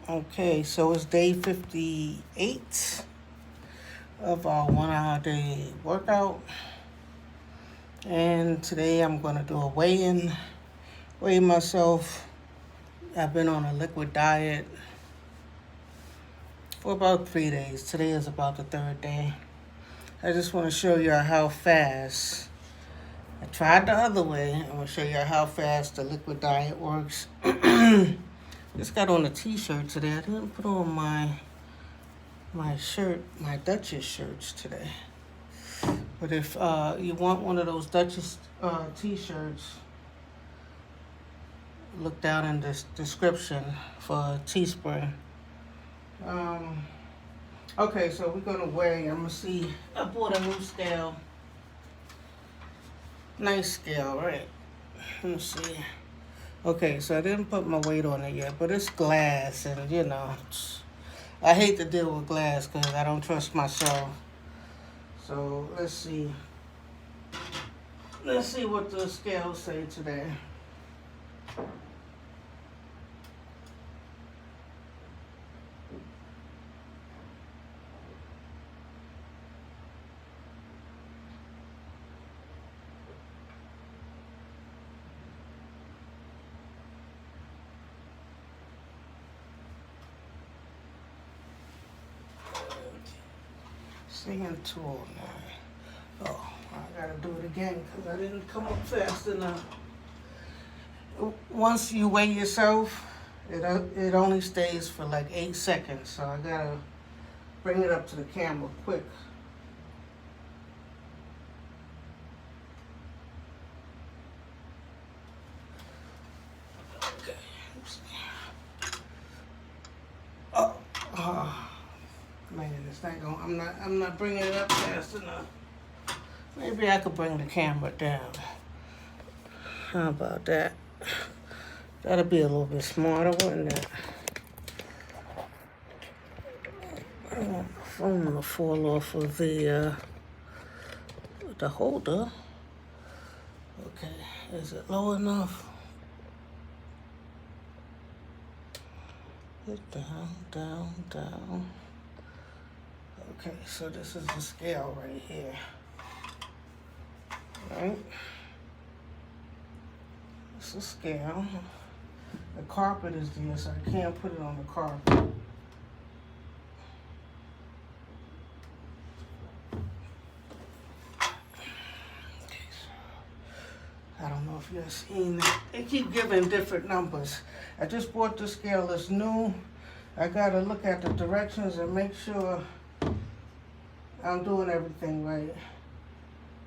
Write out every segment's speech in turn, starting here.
Okay, so it's day 58 of our 1 hour day workout. And today I'm going to do a weigh-in, weigh myself. I've been on a liquid diet for about 3 days. Today is about the third day. I just want to show you how fast. I tried the other way. I'm going to show you how fast the liquid diet works. Just got on a t-shirt today. I didn't put on my shirt, my Duchess shirts today. But if you want one of those Duchess t-shirts, look down in the description for Teespring. Okay, so we're gonna weigh. I'm gonna see. I bought a new scale. Nice scale, right? Let's see. Okay, so I didn't put my weight on it yet, but it's glass, and I hate to deal with glass because I don't trust myself. So let's see. Let's see what the scales say today. Saying 209. Oh, I gotta do it again because I didn't come up fast enough. Once you weigh yourself, it only stays for like 8 seconds. So I gotta bring it up to the camera quick. Okay. Oh. Man, it's not going. I'm not bringing it up fast enough. Maybe I could bring the camera down. How about that? That'll be a little bit smarter, wouldn't it? I don't want my phone to fall off of the holder. Okay, is it low enough? Get down, down, down. Okay, so this is the scale right here. Right? It's a scale. The carpet is there, so I can't put it on the carpet. Okay, so I don't know if you've seen that. They keep giving different numbers. I just bought the scale. It's new. I gotta look at the directions and make sure I'm doing everything right.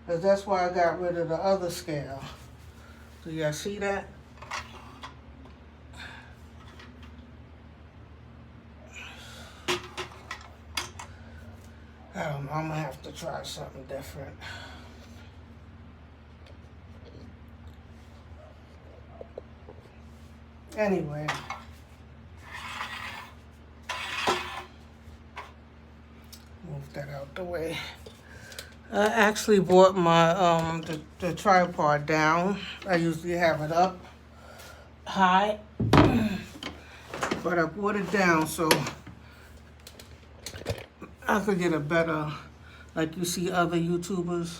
Because that's why I got rid of the other scale. Do y'all see that? I don't know. I'm going to have to try something different. Anyway. Move that out the way. I actually brought my the tripod down. I usually have it up high, but I brought it down so I could get a better, like you see other YouTubers,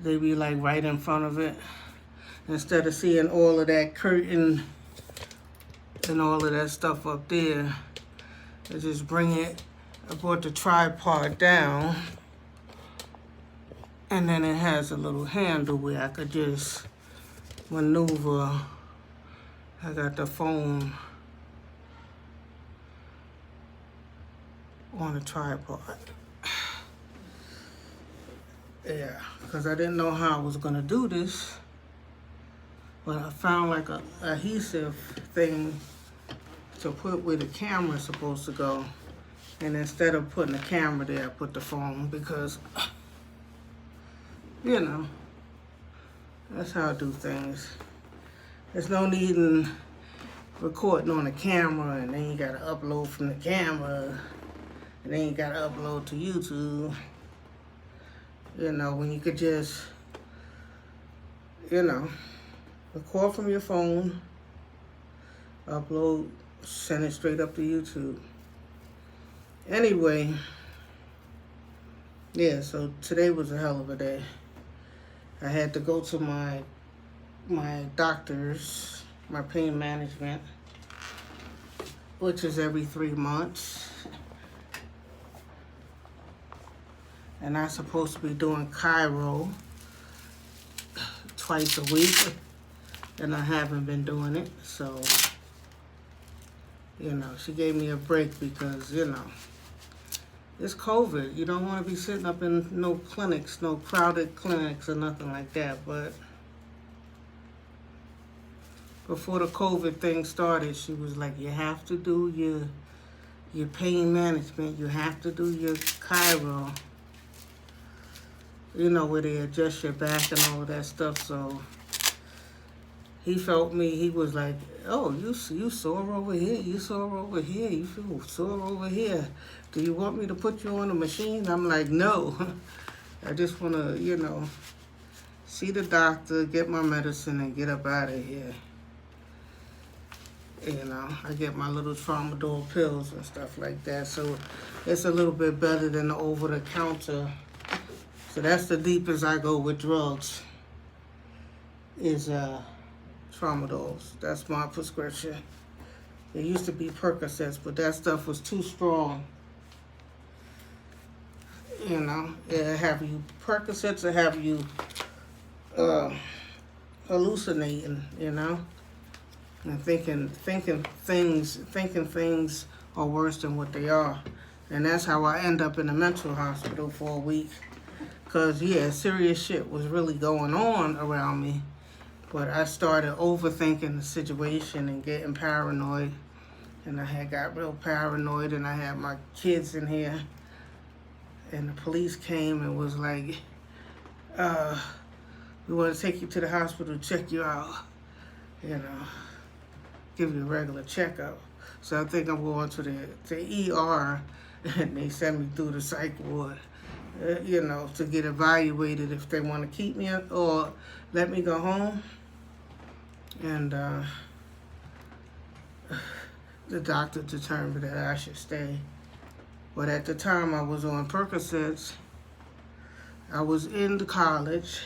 they be like right in front of it. Instead of seeing all of that curtain and all of that stuff up there, I just bring it. I brought the tripod down. And then it has a little handle where I could just maneuver. I got the phone on a tripod. Yeah, because I didn't know how I was going to do this. But I found like a adhesive thing to put where the camera is supposed to go. And instead of putting the camera there, I put the phone because, you know, that's how I do things. There's no need in recording on the camera and then you gotta upload from the camera and then you gotta upload to YouTube. You know, when you could just, you know, record from your phone, upload send it straight up to YouTube. Anyway, yeah, so today was a hell of a day. I had to go to my doctor's, my pain management, which is every 3 months. And I'm supposed to be doing chiro twice a week, and I haven't been doing it. So, she gave me a break because, it's COVID. You don't want to be sitting up in no clinics, no crowded clinics or nothing like that. But before the COVID thing started, she was like, you have to do your pain management. You have to do your chiro. Where they adjust your back and all of that stuff. So he felt me. He was like, oh, you sore over here. You sore over here. You feel sore over here. Do you want me to put you on a machine? I'm like, no. I just want to, see the doctor, get my medicine, and get up out of here. I get my little tramadol pills and stuff like that. So it's a little bit better than the over-the-counter. So that's the deepest I go with drugs, is tramadols. That's my prescription. It used to be Percocets, but that stuff was too strong. It have you Percocets, it have you hallucinating, and thinking things are worse than what they are. And that's how I end up in a mental hospital for a week. Because, serious shit was really going on around me. But I started overthinking the situation and getting paranoid. And I got real paranoid, and I had my kids in here. And the police came and was like, we want to take you to the hospital, check you out. Give you a regular checkup. So I think I'm going to the ER, and they sent me through the psych ward. To get evaluated if they want to keep me or let me go home. And the doctor determined that I should stay. But at the time I was on Percocets, I was in the college,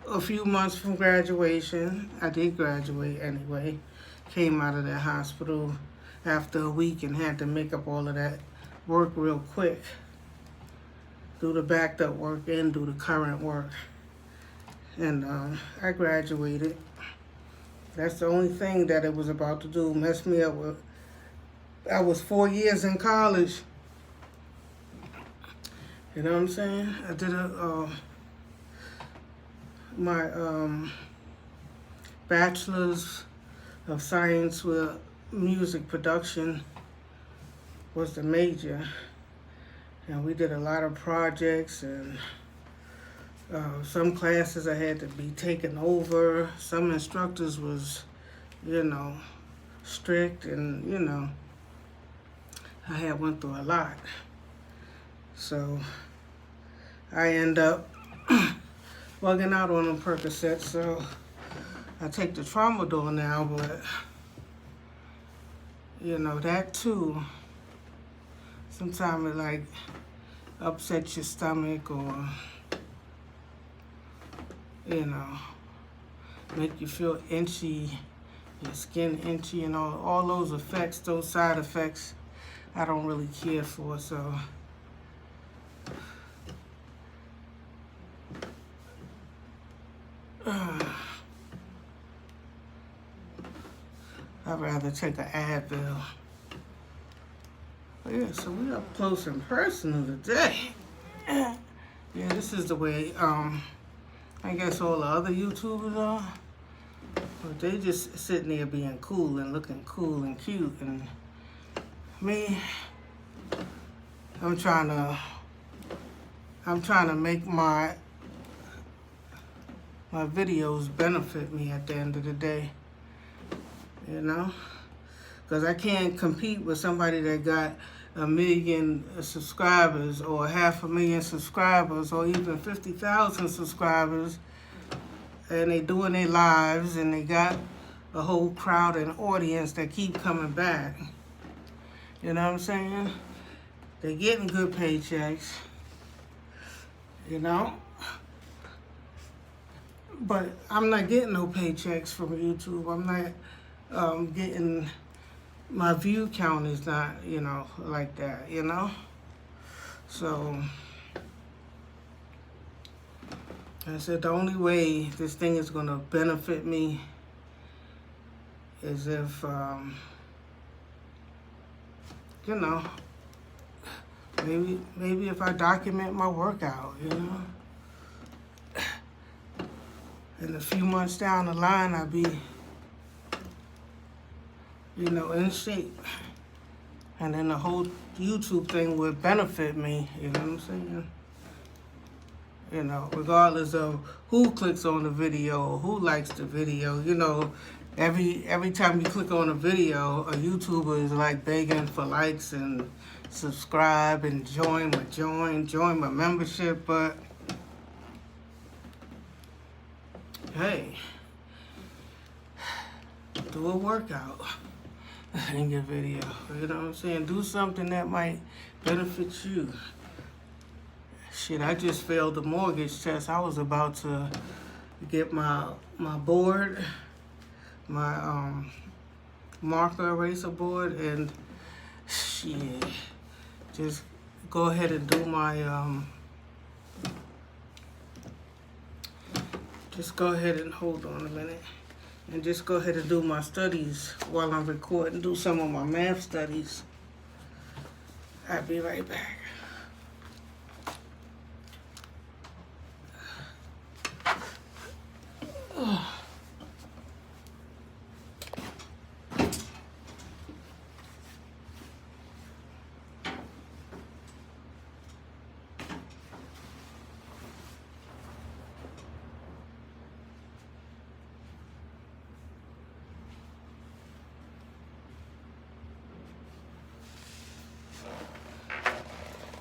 a few months from graduation. I did graduate anyway. Came out of that hospital after a week and had to make up all of that work real quick. Do the backed up work and do the current work. And I graduated. That's the only thing that it was about to do, mess me up with. I was 4 years in college. You know what I'm saying? I did my bachelor's of science with music production was the major. And we did a lot of projects, and some classes I had to be taken over. Some instructors was, strict, and, I had went through a lot. So I end up bugging out on them Percocets, so I take the tramadol now, but, that too, sometimes it upsets your stomach or, make you feel itchy, your skin itchy, and all those effects, those side effects, I don't really care for. So I'd rather take an Advil. But yeah, so we up close and personal today. Yeah, this is the way I guess all the other YouTubers are. But they just sitting there being cool and looking cool and cute, and me, I'm trying to make my videos benefit me at the end of the day, because I can't compete with somebody that got 1 million subscribers or 500,000 subscribers or even 50,000 subscribers, and they doing their lives, and they got a whole crowd and audience that keep coming back. You know what I'm saying? They're getting good paychecks, you know? But I'm not getting no paychecks from YouTube. I'm not getting, my view count is not, you know, like that, you know? So, I said the only way this thing is going to benefit me is if, you know, maybe if I document my workout, you know? And a few months down the line, I'll be, you know, in shape. And then the whole YouTube thing would benefit me, you know what I'm saying? You know, regardless of who clicks on the video, who likes the video, you know, every time you click on a video, a YouTuber is like begging for likes and subscribe and join my membership, but hey, do a workout in your video, you know what I'm saying? Do something that might benefit you. Shit, I just failed the mortgage test. I was about to get my board, my marker eraser board, and shit, just go ahead and do my just go ahead and hold on a minute, and just go ahead and do my studies while I'm recording. Do some of my math studies. I'll be right back.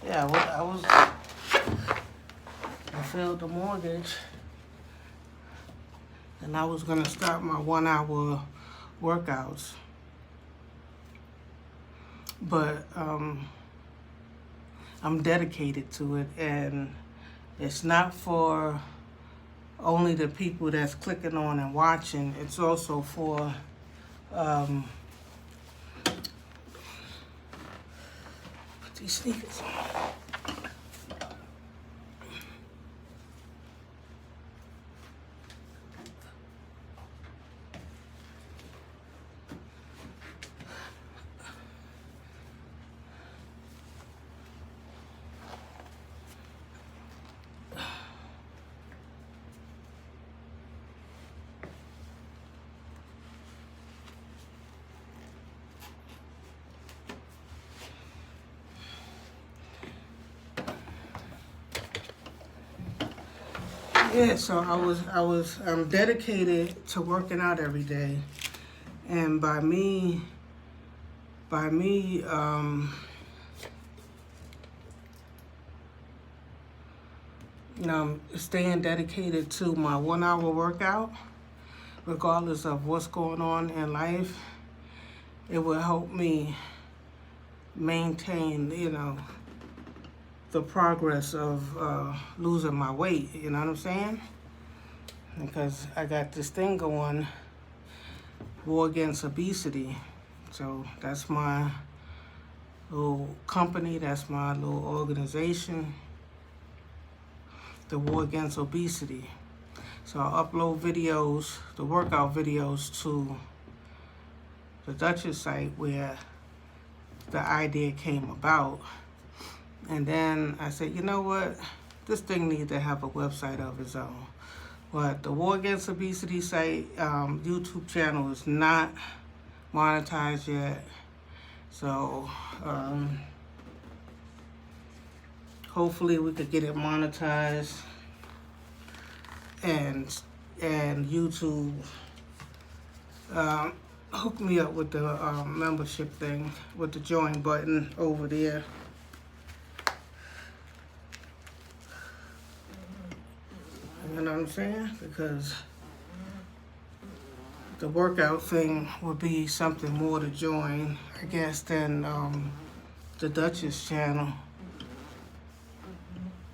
Yeah, I failed the mortgage, and I was gonna start my 1-hour workouts, but I'm dedicated to it, and it's not for only the people that's clicking on and watching. It's also for put these sneakers on. Yeah, so I'm dedicated to working out every day, and by me, you know, staying dedicated to my 1-hour workout, regardless of what's going on in life, it will help me maintain, you know, the progress of losing my weight, you know what I'm saying? Because I got this thing going, War Against Obesity. So that's my little company, that's my little organization, the War Against Obesity. So I upload videos, the workout videos, to the Dutchess site where the idea came about. And then I said, you know what? This thing needs to have a website of its own. But the War Against Obesity site, YouTube channel is not monetized yet. So hopefully we could get it monetized, and YouTube hook me up with the membership thing, with the join button over there. You know what I'm saying? Because the workout thing would be something more to join, I guess, than the Duchess channel.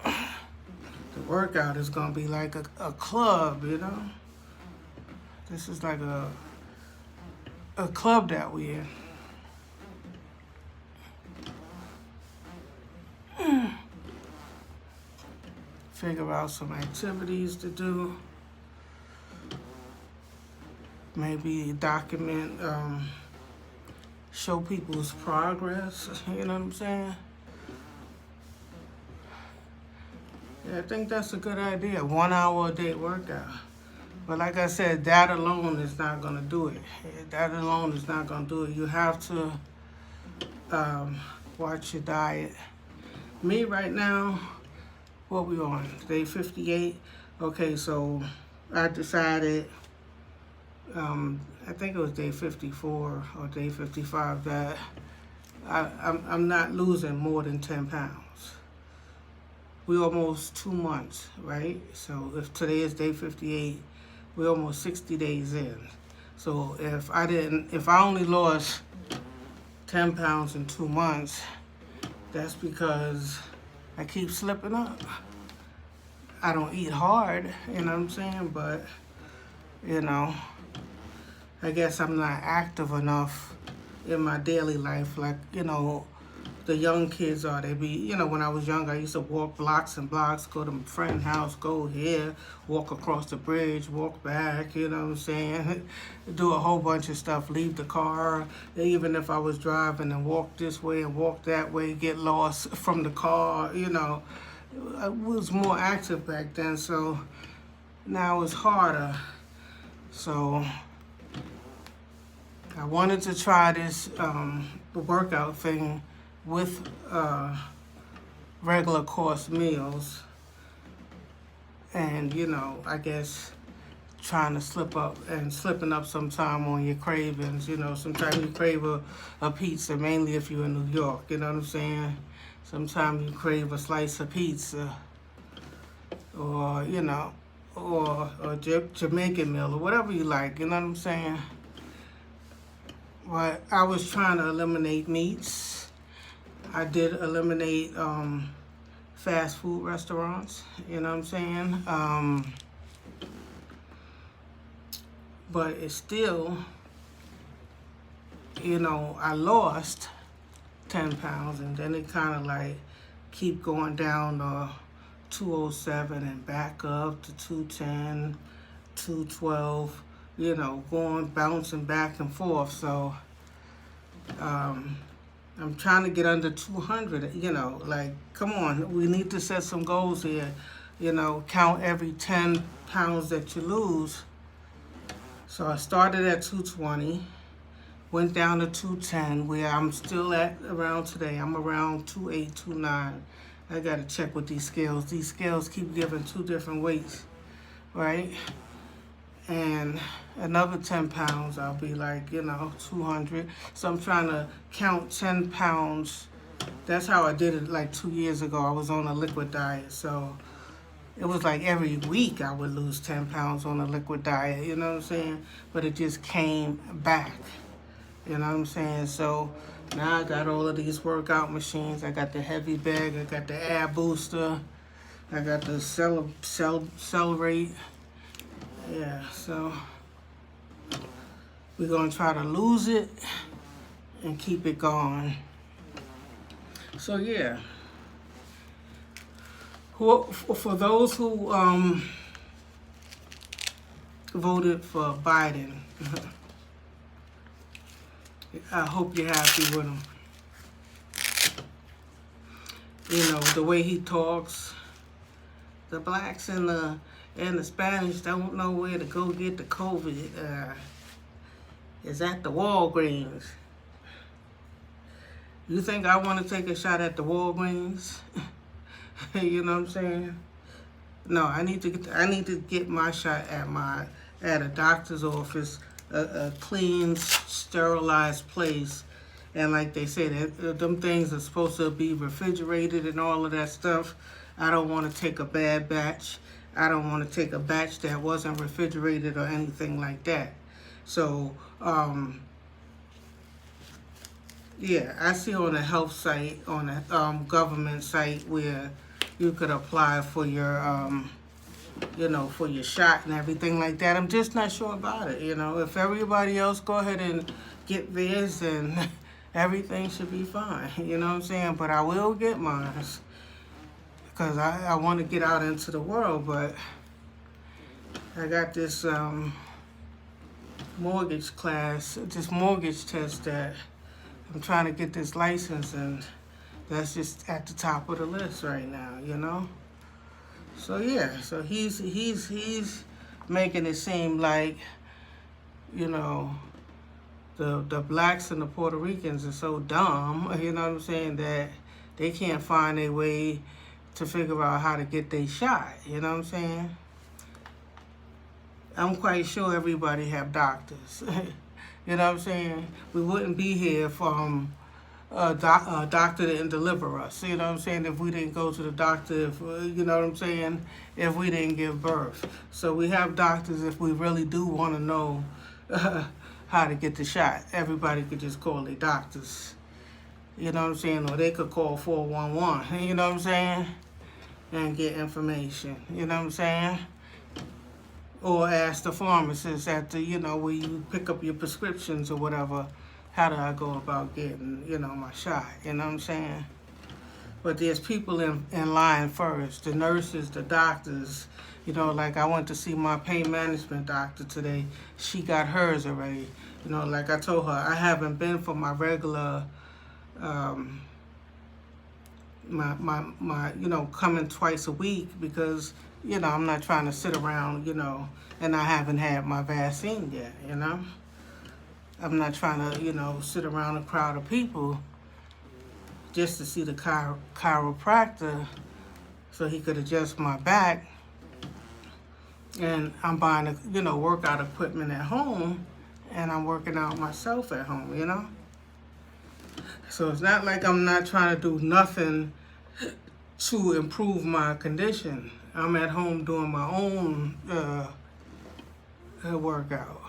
The workout is gonna be like a club, you know. This is like a club that we in. Figure out some activities to do. Maybe document, show people's progress, you know what I'm saying? Yeah, I think that's a good idea, 1 hour a day workout. But like I said, that alone is not gonna do it. That alone is not gonna do it. You have to watch your diet. Me right now, what we on, day 58? Okay, so I decided, I think it was day 54 or day 55, that I'm not losing more than 10 pounds. We're almost 2 months, right? So if today is day 58, we're almost 60 days in. So if I only lost 10 pounds in 2 months, that's because I keep slipping up. I don't eat hard, you know what I'm saying? But, you know, I guess I'm not active enough in my daily life like, you know, the young kids are. They be, you know, when I was young, I used to walk blocks and blocks, go to my friend's house, go here, walk across the bridge, walk back, you know what I'm saying? Do a whole bunch of stuff, leave the car, even if I was driving, and walk this way and walk that way, get lost from the car, you know. I was more active back then, so now it's harder. So I wanted to try this the workout thing with regular course meals, and, you know, I guess trying to slipping up sometime on your cravings. You know, sometimes you crave a pizza, mainly if you're in New York, you know what I'm saying? Sometimes you crave a slice of pizza, or, you know, or a Jamaican meal, or whatever you like, you know what I'm saying? But I was trying to eliminate meats. I did eliminate fast food restaurants, you know what I'm saying? But it's still, you know, I lost 10 pounds, and then it kind of like keep going down to 207 and back up to 210, 212, you know, bouncing back and forth. So I'm trying to get under 200, you know, like, come on, we need to set some goals here, you know, count every 10 pounds that you lose. So I started at 220, went down to 210, where I'm still at around today. I'm around 28, 29. I got to check with these scales. These scales keep giving 2 different weights, right? And another 10 pounds, I'll be like, you know, 200. So I'm trying to count 10 pounds. That's how I did it like 2 years ago. I was on a liquid diet. So it was like every week I would lose 10 pounds on a liquid diet, you know what I'm saying? But it just came back, you know what I'm saying? So now I got all of these workout machines. I got the heavy bag. I got the Ab Booster. I got the Celerate. Yeah, so we're going to try to lose it and keep it going. So, yeah. For those who voted for Biden, I hope you're happy with him. You know, the way he talks, the blacks and the Spanish don't know where to go get the COVID. Is at the Walgreens. You think I want to take a shot at the Walgreens? You know what I'm saying? No, I need to get my shot at a doctor's office, a clean, sterilized place. And like they say, them things are supposed to be refrigerated and all of that stuff. I don't want to take a bad batch. I don't want to take a batch that wasn't refrigerated or anything like that. So, yeah, I see on the health site, on the government site, where you could apply for your, for your shot and everything like that. I'm just not sure about it. If everybody else go ahead and get theirs, then everything should be fine. You know what I'm saying? But I will get mine because I want to get out into the world. But I got this mortgage test that I'm trying to get this license, and that's just at the top of the list right now. So yeah, so he's making it seem like, the blacks and the Puerto Ricans are so dumb, you know what I'm saying, that they can't find a way to figure out how to get their shot, you know what I'm saying? I'm quite sure everybody have doctors. You know what I'm saying? We wouldn't be here from a doctor didn't deliver us. You know what I'm saying? If we didn't go to the doctor, you know what I'm saying? If we didn't give birth. So we have doctors if we really do want to know how to get the shot. Everybody could just call their doctors. You know what I'm saying? Or they could call 411. You know what I'm saying? And get information. You know what I'm saying? Or ask the pharmacist at the, where you pick up your prescriptions or whatever, how do I go about getting, my shot, you know what I'm saying? But there's people in line first, the nurses, the doctors, like I went to see my pain management doctor today. She got hers already. Like I told her, I haven't been for my regular, my coming twice a week because, I'm not trying to sit around, and I haven't had my vaccine yet, I'm not trying to, sit around a crowd of people just to see the chiropractor so he could adjust my back. And I'm buying, workout equipment at home, and I'm working out myself at home, So it's not like I'm not trying to do nothing to improve my condition. I'm at home doing my own workout.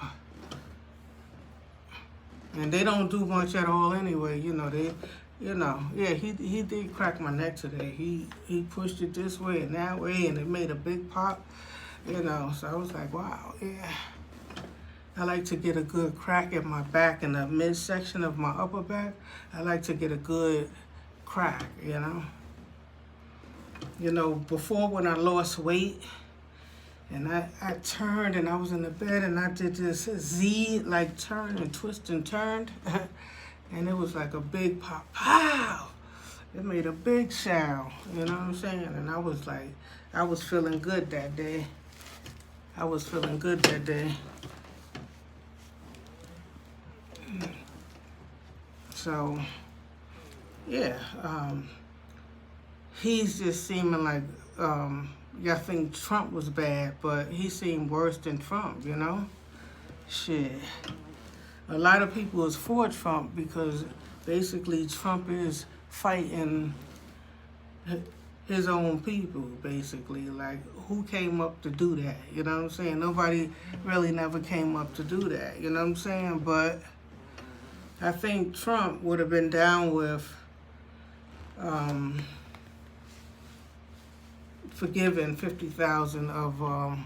And they don't do much at all anyway, yeah, he did crack my neck today. He pushed it this way and that way, and it made a big pop, so I was like, wow, yeah. I like to get a good crack in my back, in the midsection of my upper back. I like to get a good crack, before when I lost weight, and I turned and I was in the bed and I did this Z, like turn and twist and turned, and it was like a big pop, pow! It made a big sound, you know what I'm saying? And I was like, I was feeling good that day. So, yeah, he's just seeming like, I think Trump was bad, but he seemed worse than Trump, Shit. A lot of people is for Trump because basically Trump is fighting his own people, basically. Like, who came up to do that? You know what I'm saying? Nobody really never came up to do that, you know what I'm saying? But I think Trump would have been down with forgiving $50,000 of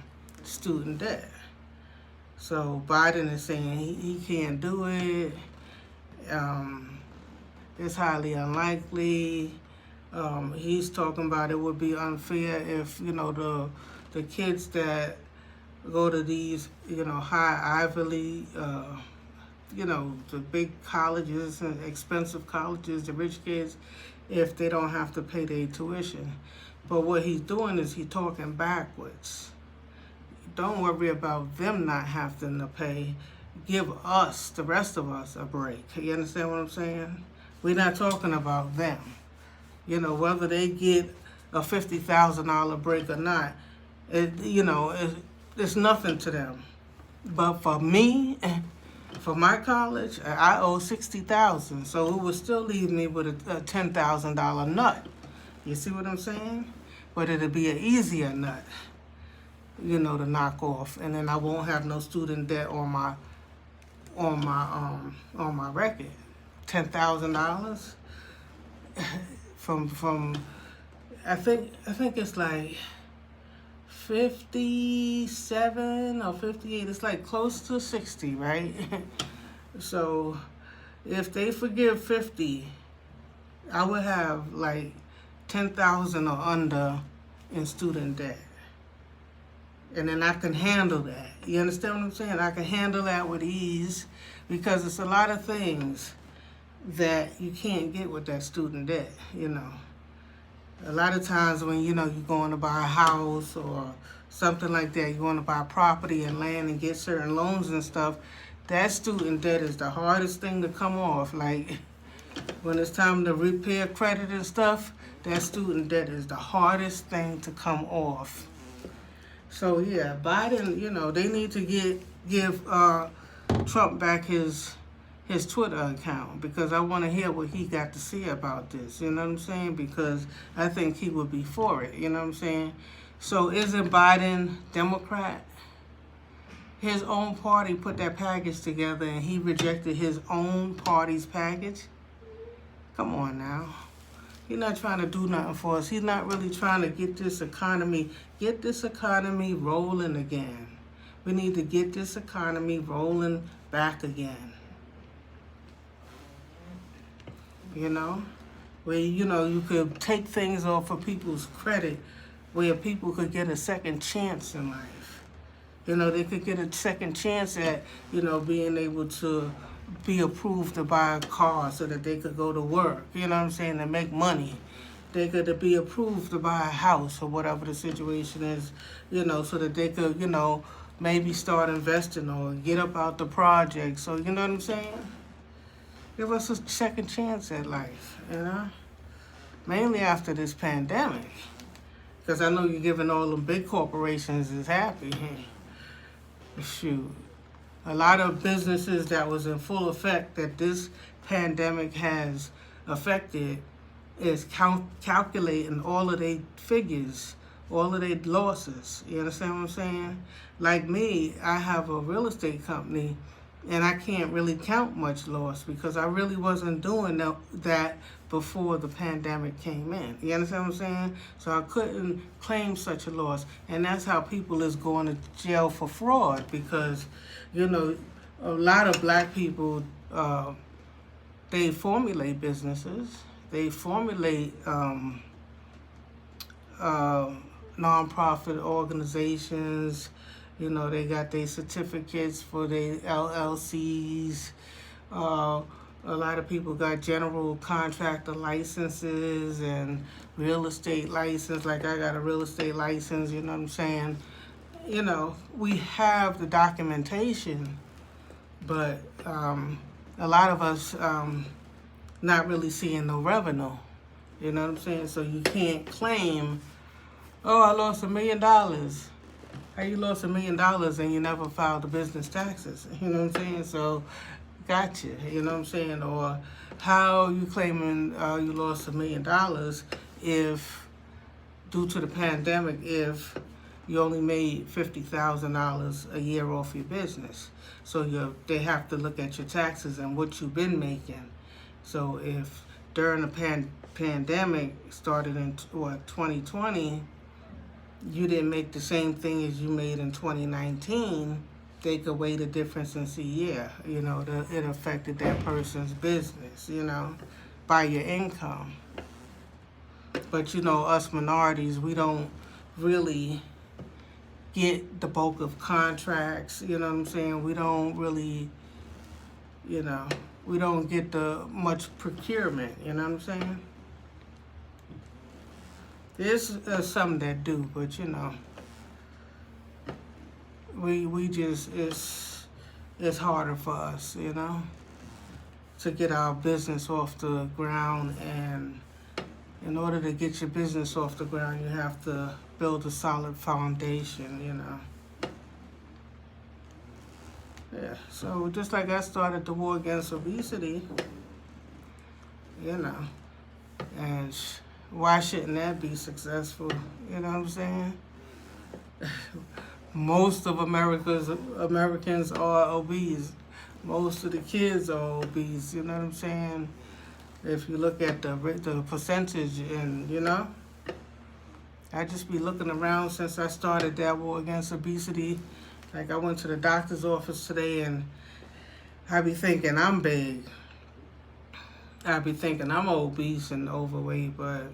student debt. So Biden is saying he can't do it. It's highly unlikely. He's talking about it would be unfair if, the kids that go to these, high Ivy League, the big colleges and expensive colleges, the rich kids, if they don't have to pay their tuition. But what he's doing is he's talking backwards. Don't worry about them not having to pay. Give us, the rest of us, a break. You understand what I'm saying? We're not talking about them. Whether they get a $50,000 break or not, it's nothing to them. But for me, for my college, I owe $60,000, so it would still leave me with a $10,000 nut. You see what I'm saying? But it'll be an easier nut, to knock off, and then I won't have no student debt on on my record. $10,000 from I think it's like 57 or 58. It's like close to 60, right? So if they forgive 50, I would have like 10,000 or under in student debt. And then I can handle that. You understand what I'm saying? I can handle that with ease because it's a lot of things that you can't get with that student debt, you know. A lot of times when, you know, you're going to buy a house or something like that, you want to buy property and land and get certain loans and stuff, that student debt is the hardest thing to come off. Like, when it's time to repair credit and stuff, that student debt is the hardest thing to come off. So, yeah, Biden, you know, they need to give Trump back his Twitter account because I want to hear what he got to say about this, you know what I'm saying? Because I think he would be for it, you know what I'm saying? So isn't Biden Democrat? His own party put that package together and he rejected his own party's package? Come on now. He's not trying to do nothing for us. He's not really trying to get this economy rolling again. We need to get this economy rolling back again. You know, where, you know, you could take things off of people's credit, where people could get a second chance in life. You know, they could get a second chance at, you know, being able to be approved to buy a car so that they could go to work, you know what I'm saying, and make money. They could be approved to buy a house or whatever the situation is, you know, so that they could, you know, maybe start investing or get up out the project. So, you know what I'm saying? Give us a second chance at life, you know? Mainly after this pandemic. Because I know you're giving all the big corporations is happy. Shoot. A lot of businesses that was in full effect that this pandemic has affected is calculating all of their figures, all of their losses. You understand what I'm saying? Like me, I have a real estate company and I can't really count much loss because I really wasn't doing that before the pandemic came in. You understand what I'm saying? So I couldn't claim such a loss. And that's how people is going to jail for fraud because, you know, a lot of black people, they formulate businesses. They formulate nonprofit organizations. You know, they got their certificates for their LLCs. A lot of people got general contractor licenses and real estate license. Like I got a real estate license, you know what I'm saying? You know, we have the documentation, but a lot of us not really seeing no revenue. You know what I'm saying? So you can't claim, oh, I lost $1 million. How you lost $1 million and you never filed the business taxes? You know what I'm saying? So, gotcha. You know what I'm saying? Or how you claiming you lost $1 million if, due to the pandemic, if you only made $50,000 a year off your business? So they have to look at your taxes and what you've been making. So if during the pandemic started in 2020, you didn't make the same thing as you made in 2019, they could weigh the difference and see, yeah, you know, it affected that person's business, you know, by your income. But, you know, us minorities, we don't really get the bulk of contracts, you know what I'm saying? We don't really, you know, we don't get the much procurement, you know what I'm saying? There's some that do, but you know, we just, it's harder for us, you know, to get our business off the ground. And in order to get your business off the ground, you have to build a solid foundation, you know. Yeah, so just like I started the war against obesity, you know, and why shouldn't that be successful? You know what I'm saying? Most of Americans are obese. Most of the kids are obese, you know what I'm saying? If you look at the percentage, and I just be looking around since I started that war against obesity. Like, I went to the doctor's office today, and I be thinking I'm big. I be thinking I'm obese and overweight, but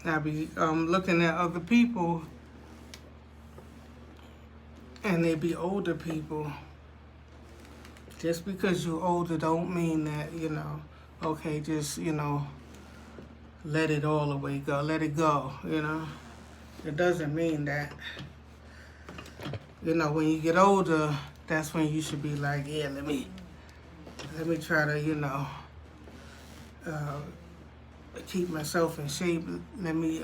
I be looking at other people, and they be older people. Just because you're older don't mean that, okay, just, let it all away go. Let it go, It doesn't mean that. When you get older, that's when you should be like, yeah, let me try to, keep myself in shape. Let me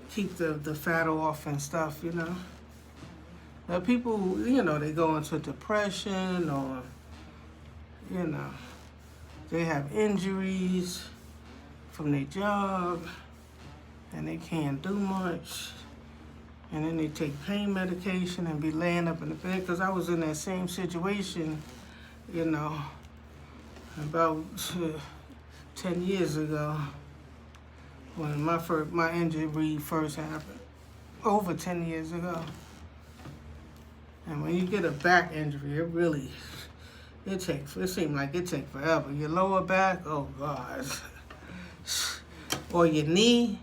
keep the fat off and stuff, But people, they go into depression, or, they have injuries from their job and they can't do much. And then they take pain medication and be laying up in the bed. Because I was in that same situation, about 10 years ago when my injury first happened. Over 10 years ago. And when you get a back injury, it seems like it takes forever. Your lower back, oh God. Or your knee.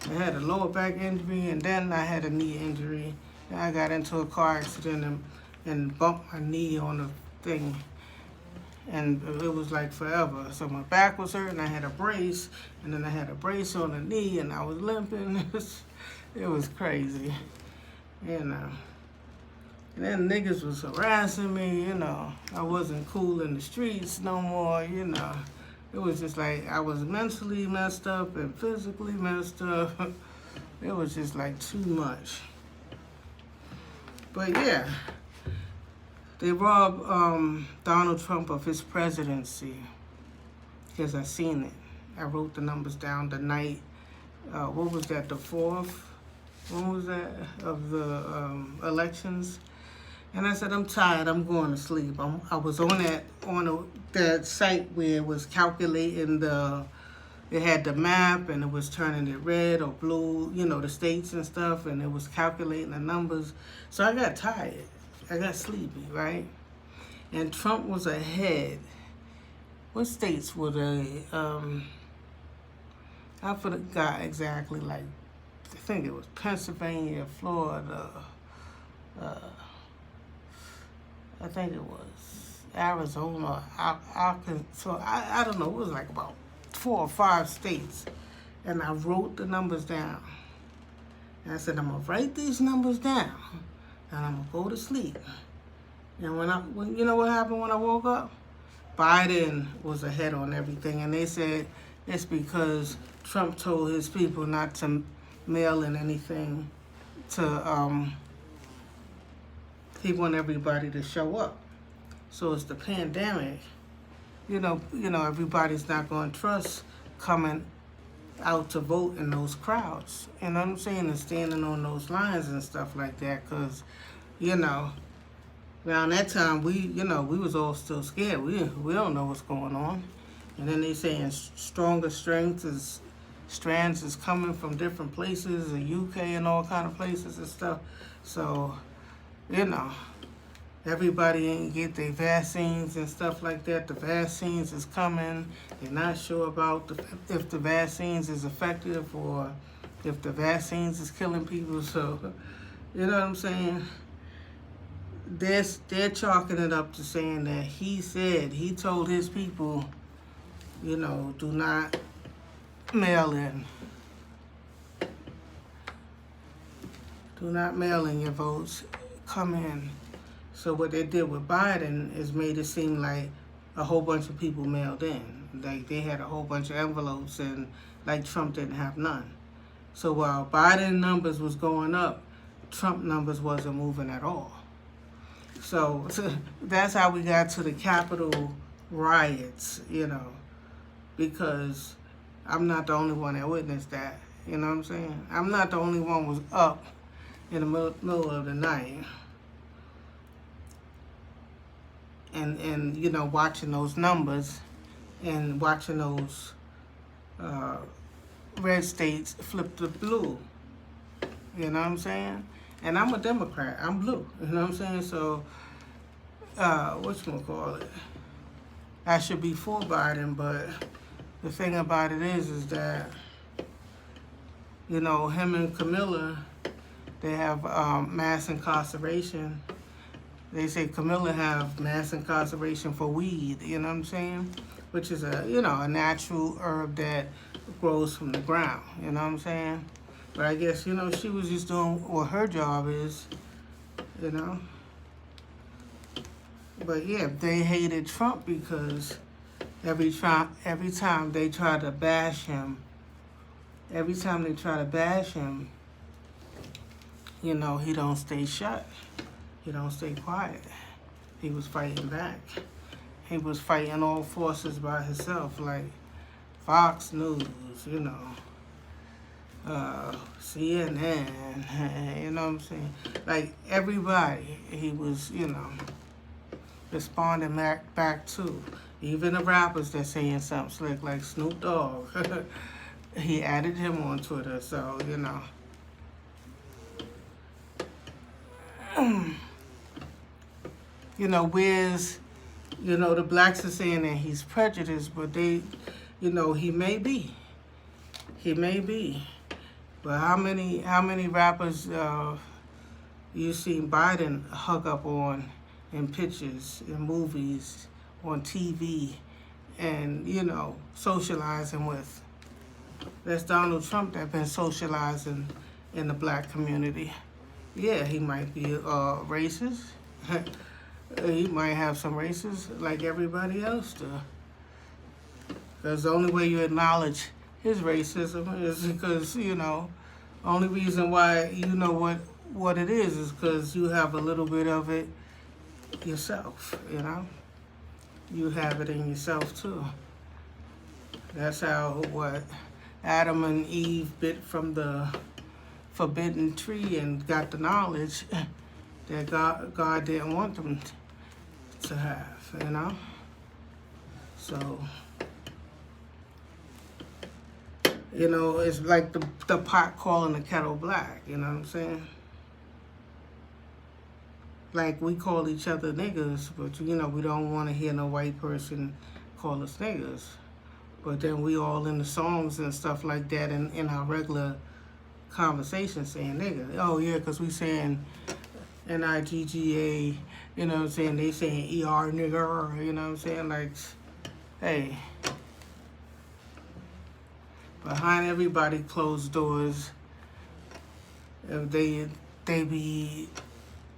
I had a lower back injury, and then I had a knee injury. And I got into a car accident and bumped my knee on the thing. And it was like forever. So my back was hurting, I had a brace, and then I had a brace on the knee, and I was limping. It was crazy. And then niggas was harassing me, I wasn't cool in the streets no more, It was just like I was mentally messed up and physically messed up. It was just like too much. But yeah, they robbed Donald Trump of his presidency, because I seen it. I wrote the numbers down the night, what was that, the 4th? When was that, of the elections? And I said, I'm tired, I'm going to sleep. I was on that site where it was calculating it had the map, and it was turning it red or blue, the states and stuff, and it was calculating the numbers. So I got tired, I got sleepy, right? And Trump was ahead. What states were they? I forgot exactly, like, I think it was Pennsylvania, Florida, I think it was Arizona, Arkansas. So I don't know, it was like about 4 or 5 states. And I wrote the numbers down. And I said, I'm going to write these numbers down, and I'm going to go to sleep. And when you know what happened when I woke up? Biden was ahead on everything. And they said it's because Trump told his people not to mail in anything to, he want everybody to show up. So it's the pandemic. Everybody's not going to trust coming out to vote in those crowds. You know what I'm saying? And standing on those lines and stuff like that. Because, around that time, we was all still scared. We don't know what's going on. And then they saying stronger strands is coming from different places, the UK and all kind of places and stuff. So, everybody ain't get their vaccines and stuff like that. The vaccines is coming. They're not sure about if the vaccines is effective or if the vaccines is killing people. So, you know what I'm saying? They're chalking it up to saying that he told his people, do not mail in. Do not mail in your votes. Come in. So what they did with Biden is made it seem like a whole bunch of people mailed in. Like they had a whole bunch of envelopes, and like Trump didn't have none. So while Biden numbers was going up, Trump numbers wasn't moving at all. So that's how we got to the Capitol riots, because I'm not the only one that witnessed that. You know what I'm saying? I'm not the only one was up in the middle of the night, and you know, watching those numbers and watching those uh, red states flip to blue. You know what I'm saying? And I'm a Democrat. I'm blue. You know what I'm saying? So, whatchamacallit? I should be for Biden, but the thing about it is that, you know, him and Camilla, they have mass incarceration. They say Camilla have mass incarceration for weed, you know what I'm saying? Which is a, you know, a natural herb that grows from the ground, you know what I'm saying? But I guess, you know, she was just doing what her job is, you know? But yeah, they hated Trump because every time they try to bash him, you know, he don't stay shut. He don't stay quiet. He was fighting back. He was fighting all forces by himself, like Fox News, you know, CNN, you know what I'm saying? Like everybody, he was, you know, responding back to. Even the rappers that saying something slick, like Snoop Dogg, he added him on Twitter, so, you know. You know, where's, you know, the blacks are saying that he's prejudiced, but they, you know, he may be. He may be. But how many rappers you seen Biden hug up on in pictures, in movies, on TV, and, you know, socializing with? That's Donald Trump that been socializing in the black community. Yeah, he might be racist. He might have some races like everybody else do. Because the only way you acknowledge his racism is because, you know, only reason why you know what it is because you have a little bit of it yourself, you know? You have it in yourself too. That's how, Adam and Eve bit from the forbidden tree and got the knowledge that God didn't want them to have, you know? So, you know, it's like the pot calling the kettle black, you know what I'm saying? Like, we call each other niggas, but, you know, we don't want to hear no white person call us niggas. But then we all in the songs and stuff like that in our regular conversation saying nigga. Oh, yeah, because we saying Nigga, you know what I'm saying? They saying ER nigger, you know what I'm saying? Like, hey, behind everybody closed doors, they be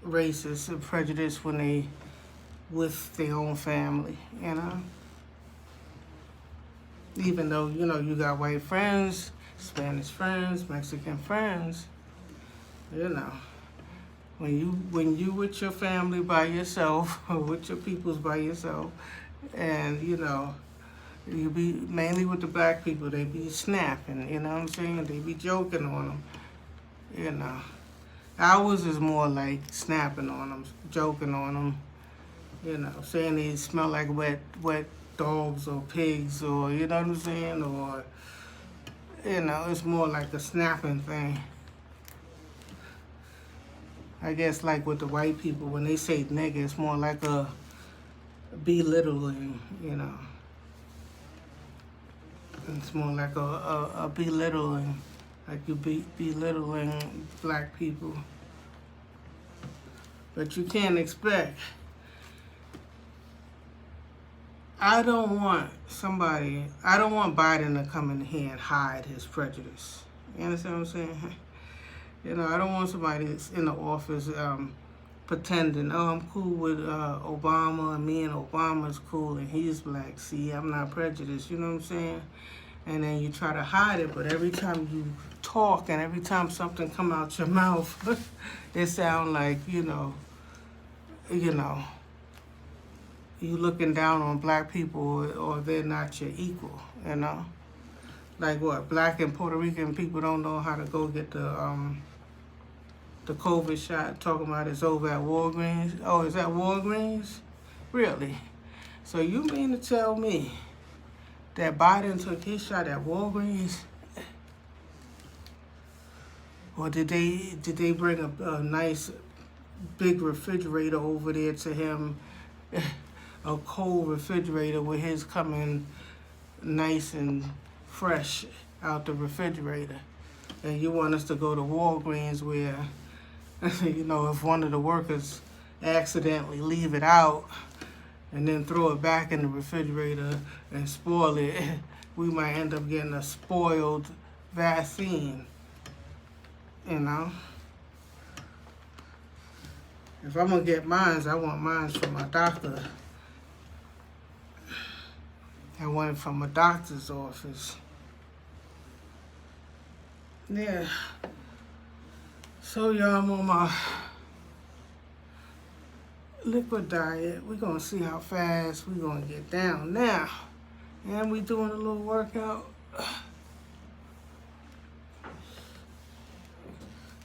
racist and prejudiced when they with their own family, you know? Even though, you know, you got white friends, Spanish friends, Mexican friends, you know. When you with your family by yourself, or with your peoples by yourself, and, you know, you be mainly with the black people, they be snapping, you know what I'm saying? They be joking on them, you know. Ours is more like snapping on them, joking on them, you know, saying they smell like wet dogs or pigs, or, you know what I'm saying? Or, you know, it's more like a snapping thing. I guess like with the white people, when they say nigga, it's more like a belittling, you know. It's more like a belittling, like you belittling black people. But you can't expect. I don't want Biden to come in here and hide his prejudice. You understand what I'm saying? You know, I don't want somebody that's in the office pretending, oh, I'm cool with Obama, and me and Obama's cool, and he's black. See, I'm not prejudiced, you know what I'm saying? And then you try to hide it, but every time you talk and every time something come out your mouth, it sound like, you know, you looking down on black people or they're not your equal, you know? Like what, black and Puerto Rican people don't know how to go get the the COVID shot, talking about it's over at Walgreens. Oh, is that Walgreens? Really? So you mean to tell me that Biden took his shot at Walgreens? Or did they bring a nice big refrigerator over there to him, a cold refrigerator with his coming nice and fresh out the refrigerator? And you want us to go to Walgreens where, you know, if one of the workers accidentally leave it out and then throw it back in the refrigerator and spoil it, we might end up getting a spoiled vaccine, you know? If I'm gonna get mine, I want mine from my doctor. I want it from a doctor's office. Yeah. So y'all, I'm on my liquid diet. We're gonna see how fast we're gonna get down now. And we doing a little workout.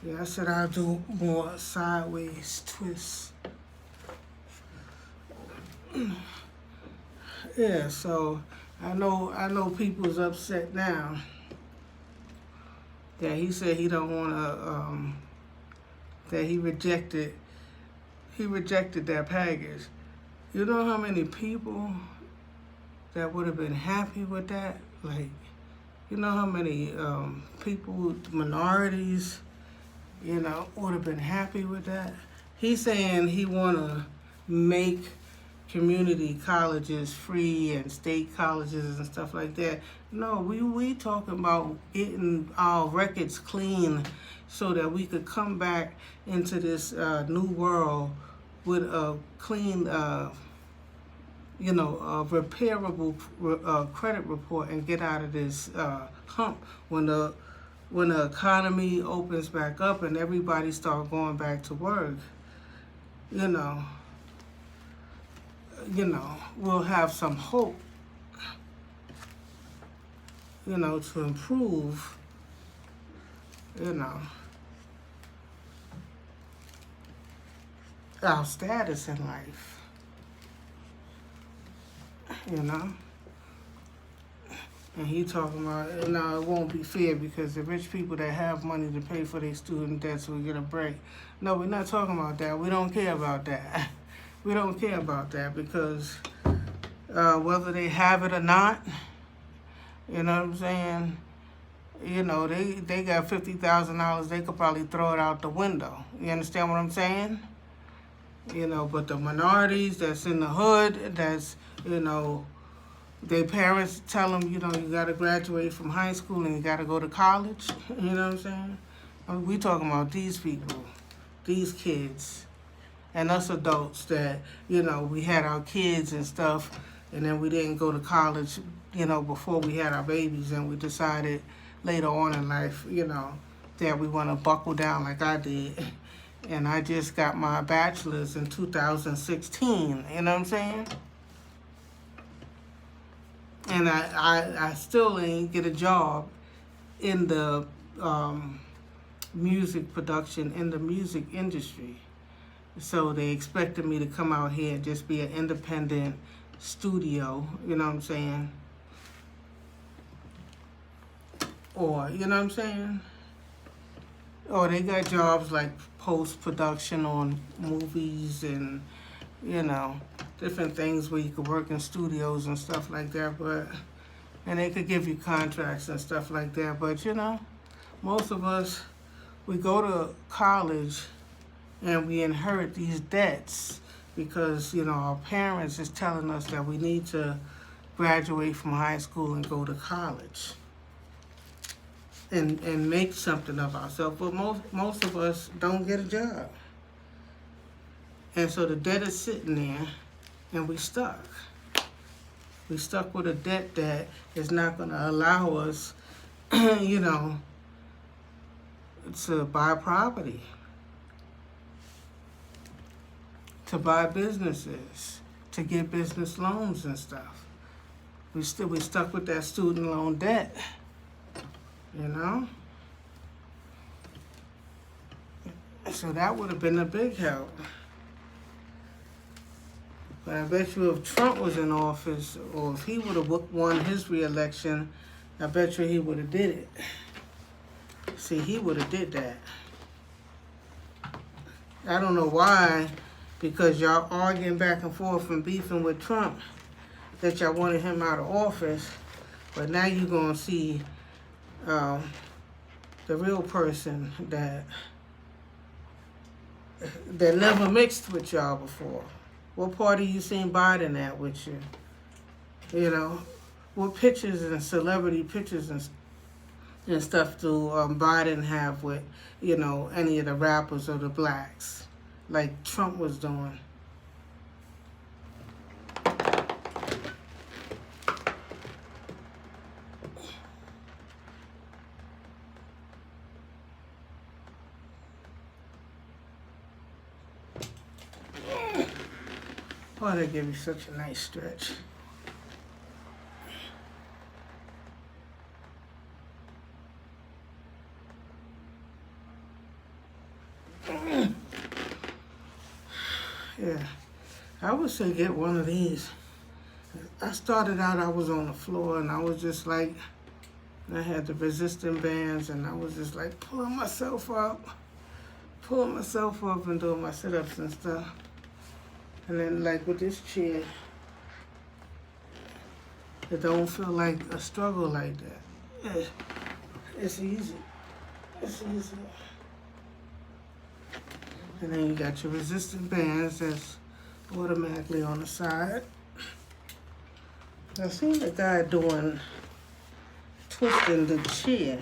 Yeah, I said I'll do more sideways twists. Yeah, so I know people's upset now that he said he don't wanna that he rejected that package. You know how many people that would have been happy with that? Like, you know how many people, minorities, you know, would have been happy with that? He's saying he wanna make community colleges free and state colleges and stuff like that. No, we talking about getting our records clean so that we could come back into this new world with a clean, you know, repairable credit report and get out of this hump when the economy opens back up and everybody start going back to work. You know, we'll have some hope, you know, to improve, you know, our status in life, you know. And he talking about, no, it won't be fair because the rich people that have money to pay for their student debts will get a break. No, we're not talking about that. We don't care about that. We don't care about that because whether they have it or not, you know what I'm saying? You know, they got $50,000. They could probably throw it out the window. You understand what I'm saying? You know, but the minorities that's in the hood, that's, you know, their parents tell them, you know, you got to graduate from high school and you got to go to college. You know what I'm saying? I mean, we talking about these people, these kids, and us adults that, you know, we had our kids and stuff, and then we didn't go to college, you know, before we had our babies, and we decided later on in life, you know, that we want to buckle down like I did. And I just got my bachelor's in 2016, you know what I'm saying? And I still ain't get a job in the music production, in the music industry. So they expected me to come out here and just be an independent studio, you know what I'm saying? Or, you know what I'm saying? Or they got jobs like post-production on movies and, you know, different things where you could work in studios and stuff like that, but, and they could give you contracts and stuff like that, but, you know, most of us, we go to college and we inherit these debts because, you know, our parents is telling us that we need to graduate from high school and go to college and make something of ourselves. But most of us don't get a job. And so the debt is sitting there and we stuck. We stuck with a debt that is not going to allow us, you know, to buy property, to buy businesses, to get business loans and stuff. We stuck with that student loan debt, you know? So that would have been a big help. But I bet you if Trump was in office, or if he would have won his re-election, I bet you he would have did it. See, he would have did that. I don't know why, because y'all arguing back and forth and beefing with Trump, that y'all wanted him out of office. But now you're going to see the real person that never mixed with y'all before. What party you seen Biden at with you? You know, what pictures and celebrity pictures and stuff do Biden have with, you know, any of the rappers or the blacks, like Trump was doing? Why they give you such a nice stretch? Yeah, I would say get one of these. I started out, I was on the floor and I was just like, I had the resistant bands and I was just like pulling myself up and doing my sit-ups and stuff. And then like with this chair, it don't feel like a struggle like that. It's easy. It's easy. And then you got your resistant bands that's automatically on the side. I seen the guy doing twisting the chair.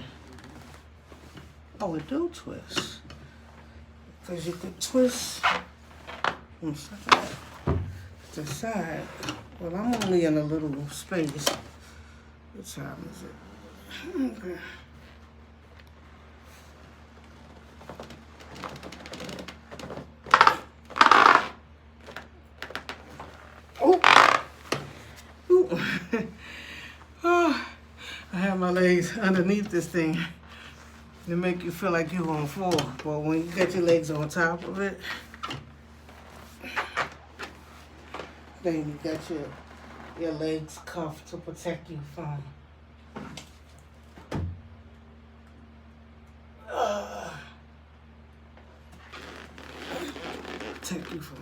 Oh, it do twist. Because you could twist the side. Well, I'm only in a little space. What time is it? Okay. Oh, I have my legs underneath this thing to make you feel like you're gonna fall. But when you get your legs on top of it, then you got your legs cuffed to protect you from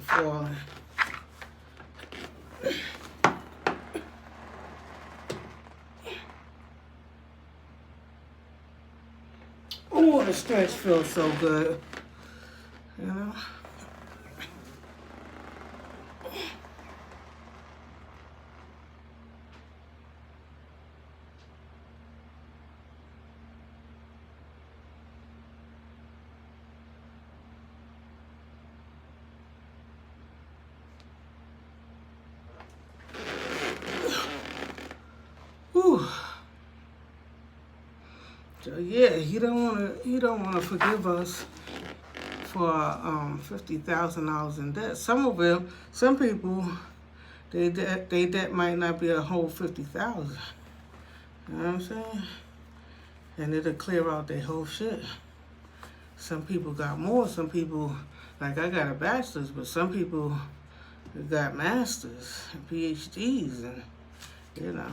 falling. Oh, the stretch feels so good, you know? Whew. So yeah, he don't wanna forgive us for $50,000 in debt. Some people, they debt might not be a whole 50,000. You know what I'm saying? And it'll clear out their whole shit. Some people got more. Some people, like I got a bachelor's, but some people got masters and PhDs, and you know.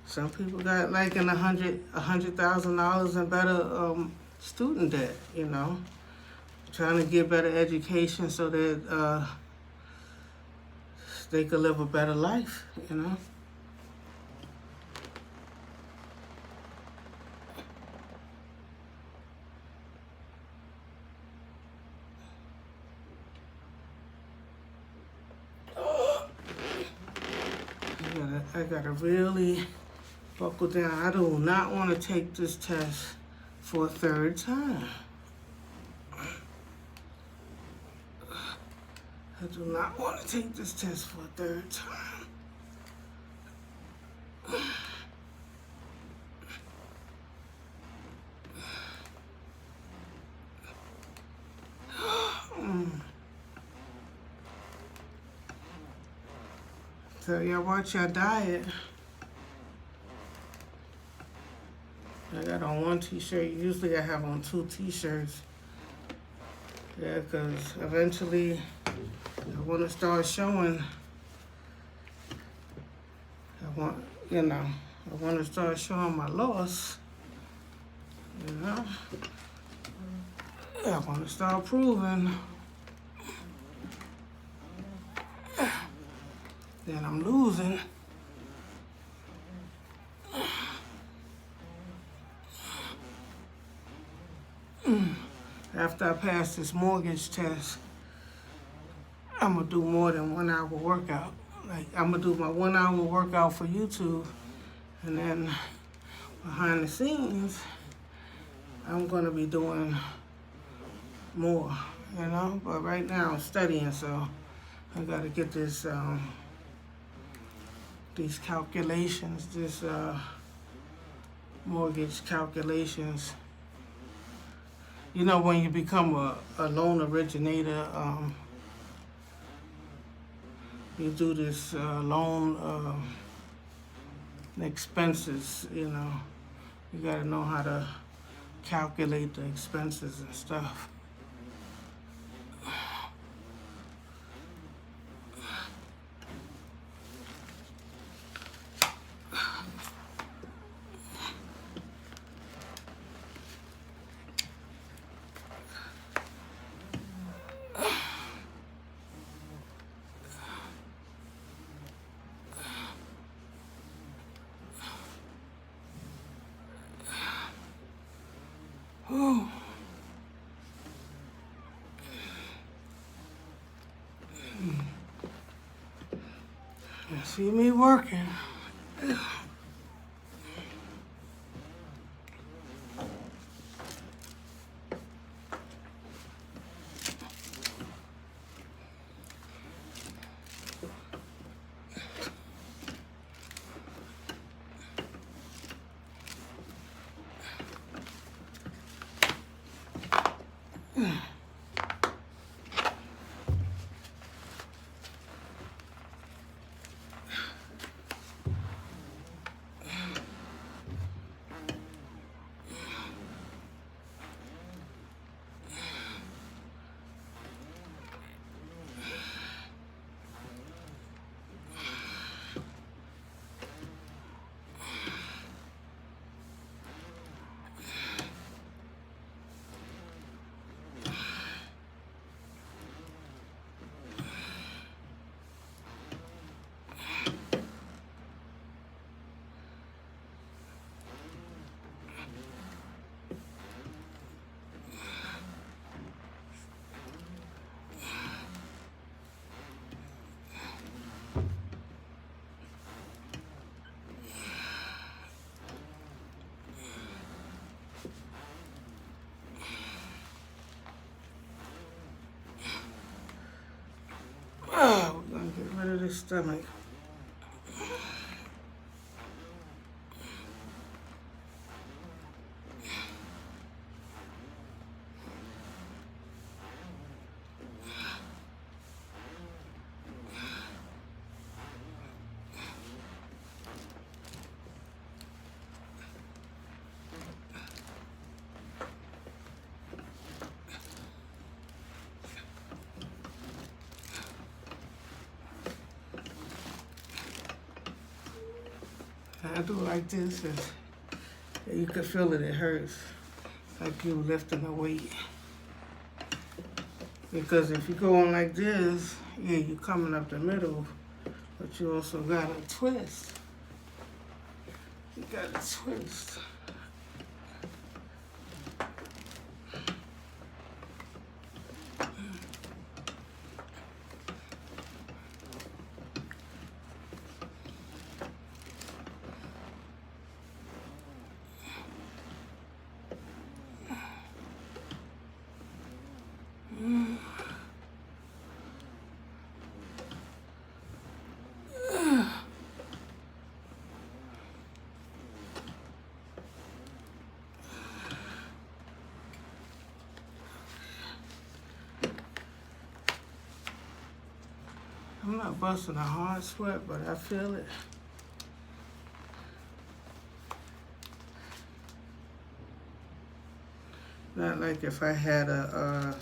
Some people got like in $100,000 in better student debt, you know, trying to get better education so that they could live a better life, you know. I gotta really buckle down. I do not want to take this test for a third time. I do not want to take this test for a third time. So y'all watch your diet. I got on one t-shirt. Usually I have on two t-shirts. Yeah, because eventually I want to start showing, I want to start showing my loss, you know. I want to start proving that I'm losing. After I pass this mortgage test, I'm going to do more than 1 hour workout. Like, I'm going to do my 1 hour workout for YouTube, and then behind the scenes, I'm going to be doing more, you know. But right now I'm studying, so I got to get this, these calculations, this mortgage calculations. You know, when you become a loan originator, you do this loan expenses, you know. You got to know how to calculate the expenses and stuff. Whew. You see me working. Oh, we're gonna get rid of this stomach. I do like this, you can feel it hurts, like you lifting a weight. Because if you go on like this, yeah, you're coming up the middle, but you also got a twist. You got a twist. I'm not busting a hard sweat, but I feel it. Not like if I had a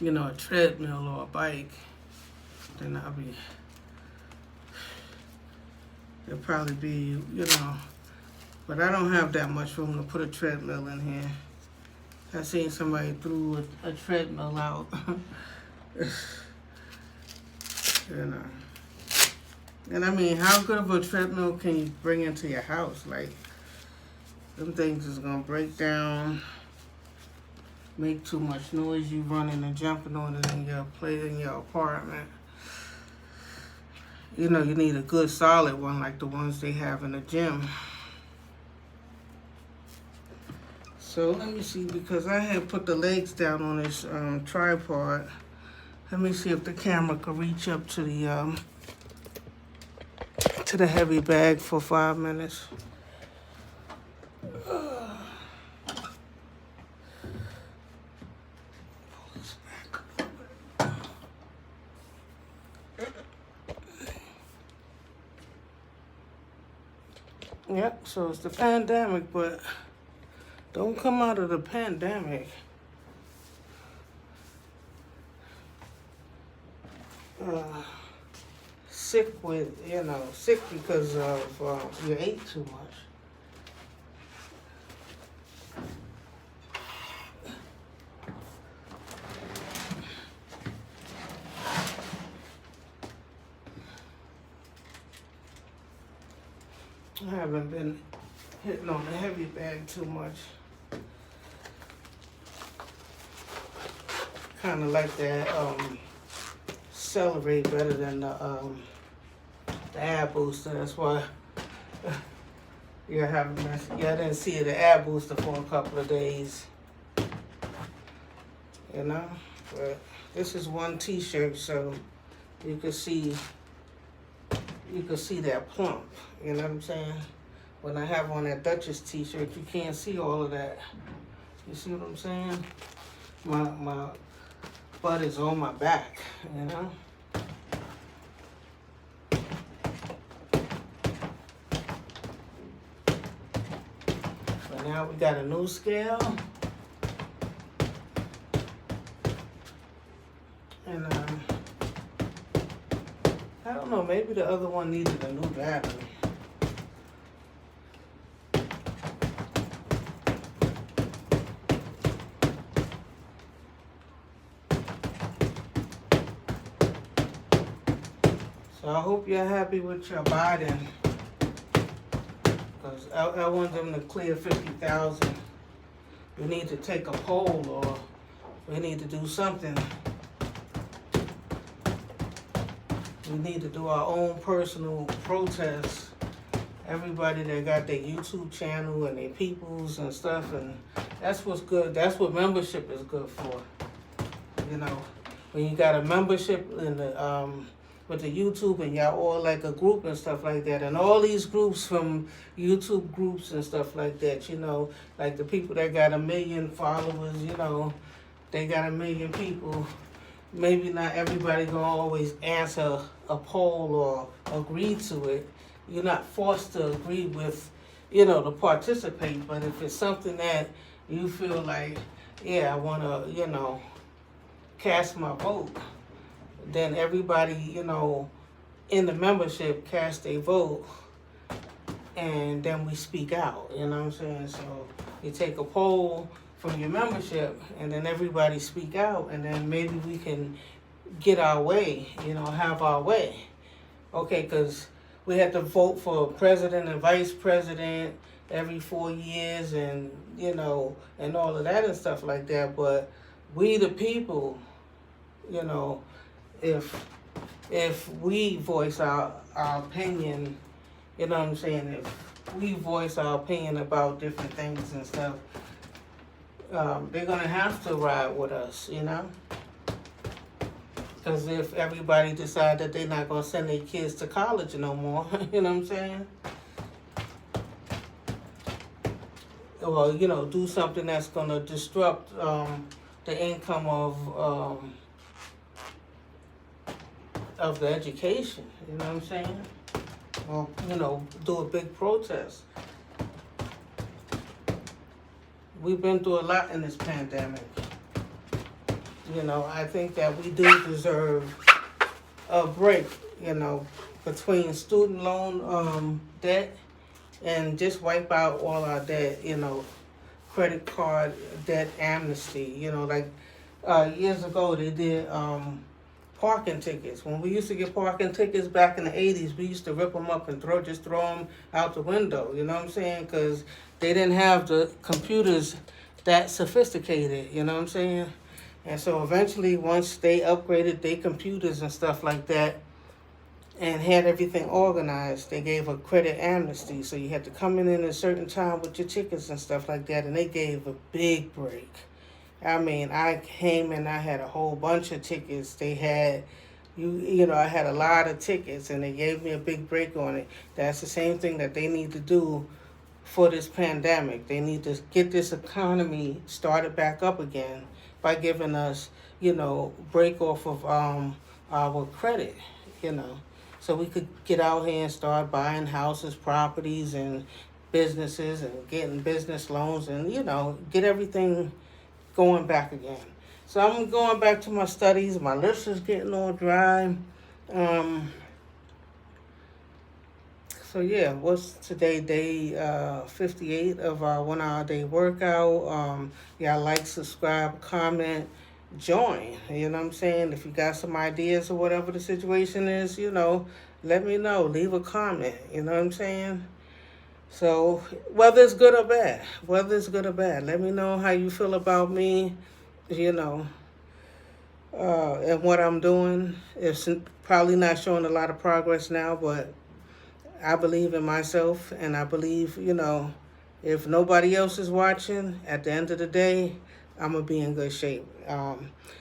a treadmill or a bike, then it'll probably be, but I don't have that much room to put a treadmill in here. I seen somebody threw a treadmill out. And I mean, how good of a treadmill can you bring into your house? Like, them things is gonna break down, make too much noise, you running and jumping on it in your apartment. You need a good solid one like the ones they have in the gym. So let me see, because I had put the legs down on this tripod. Let me see if the camera could reach up to the heavy bag for 5 minutes. Yep, so it's the pandemic, but don't come out of the pandemic sick because of you ate too much. I haven't been hitting on the heavy bag too much. Kind of like that Celerate better than the Ab Booster. That's why I didn't see the Ab Booster for a couple of days. But this is one T-shirt, so you can see that plump. You know what I'm saying? When I have on that Duchess T-shirt, you can't see all of that. You see what I'm saying? My butt is on my back, But now we got a new scale. And I don't know, maybe the other one needed a new battery. So I hope you're happy with your Biden, because I want them to clear 50,000. We need to take a poll, or we need to do something. We need to do our own personal protests. Everybody that got their YouTube channel and their peoples and stuff, and that's what's good. That's what membership is good for. When you got a membership in the with the YouTube, and y'all all like a group and stuff like that, and all these groups from YouTube groups and stuff like that, like the people that got 1 million followers, they got 1 million people. Maybe not everybody gonna always answer a poll or agree to it. You're not forced to agree with, to participate. But if it's something that you feel like, I wanna, cast my vote, then everybody, in the membership cast a vote, and then we speak out. You know what I'm saying? So you take a poll from your membership, and then everybody speak out, and then maybe we can get our way, have our way. Okay, because we have to vote for president and vice president every 4 years, and, and all of that and stuff like that. But we the people, if we voice our opinion, you know what I'm saying, if we voice our opinion about different things and stuff, they're going to have to ride with us, Because if everybody decide that they're not going to send their kids to college no more, you know what I'm saying? Or, do something that's going to disrupt the income of the education, you know what I'm saying? Or, do a big protest. We've been through a lot in this pandemic. You know, I think that we do deserve a break, you know, between student loan debt and just wipe out all our debt, you know, credit card debt amnesty. You know, like years ago they did parking tickets. When we used to get parking tickets back in the 80s, we used to rip them up and throw them out the window. You know what I'm saying? Because they didn't have the computers that sophisticated. You know what I'm saying? And so eventually, once they upgraded their computers and stuff like that, and had everything organized, they gave a credit amnesty. So you had to come in at a certain time with your tickets and stuff like that, and they gave a big break. I mean, I came and I had a whole bunch of tickets. They had, you know, I had a lot of tickets, and they gave me a big break on it. That's the same thing that they need to do for this pandemic. They need to get this economy started back up again by giving us, you know, break off of our credit, you know, so we could get out here and start buying houses, properties, and businesses, and getting business loans, and, you know, get everything going back again. So I'm going back to my studies. My lips is getting all dry. So yeah, what's today? Day 58 of our 1 hour day workout. Yeah, like, subscribe, comment, join. You know what I'm saying? If you got some ideas or whatever the situation is, you know, let me know. Leave a comment. You know what I'm saying? So whether it's good or bad, let me know how you feel about me. You know, and what I'm doing. It's probably not showing a lot of progress now, but I believe in myself, and I believe, you know, if nobody else is watching, at the end of the day, I'm going to be in good shape.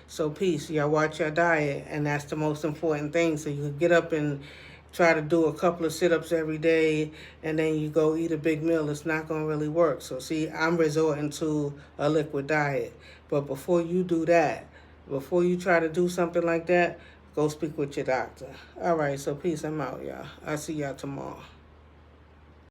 So peace. Y'all watch your diet, and that's the most important thing. So you can get up and try to do a couple of sit-ups every day, and then you go eat a big meal. It's not going to really work. So see, I'm resorting to a liquid diet. But before you do that, before you try to do something like that, go speak with your doctor. All right, so peace. I'm out, y'all. I'll see y'all tomorrow.